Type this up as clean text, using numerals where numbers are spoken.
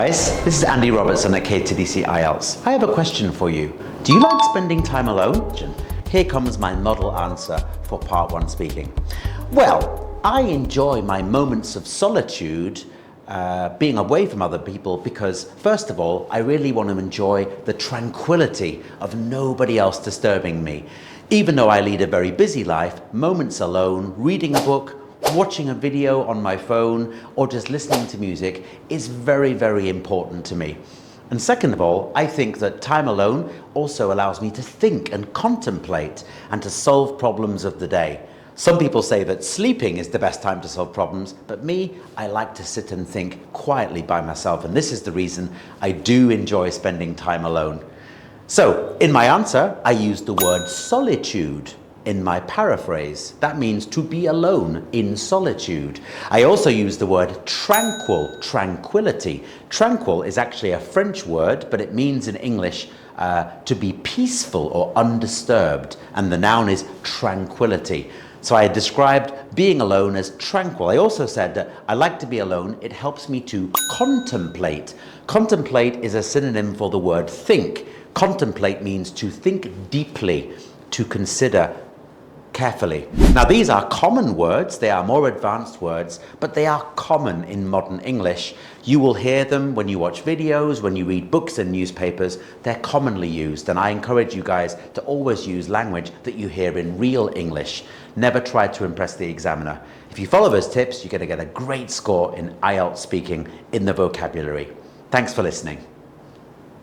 Guys, this is Andy Robertson at KTDC IELTS. I have a question for you. Do you like spending time alone? Here comes my model answer for part 1 speaking. Well, I enjoy my moments of solitude being away from other people because, first of all, I really want to enjoy the tranquility of nobody else disturbing me. Even though I lead a very busy life, moments alone, reading a book, watching a video on my phone, or just listening to music is very, very important to me. And second of all, I think that time alone also allows me to think and contemplate and to solve problems of the day. Some people say that sleeping is the best time to solve problems, but me, I like to sit and think quietly by myself, and this is the reason I do enjoy spending time alone. So, in my answer, I used the word solitude in my paraphrase. That means to be alone in solitude. I also use the word tranquil, tranquility. Tranquil is actually a French word, but it means in English to be peaceful or undisturbed, and the noun is tranquility. So I described being alone as tranquil. I also said that I like to be alone. It helps me to contemplate. Contemplate is a synonym for the word think. Contemplate means to think deeply, to consider carefully. Now these are common words, they are more advanced words, but they are common in modern English. You will hear them when you watch videos, when you read books and newspapers. They're commonly used, and I encourage you guys to always use language that you hear in real English. Never try to impress the examiner. If you follow those tips, you're going to get a great score in IELTS speaking in the vocabulary. Thanks for listening.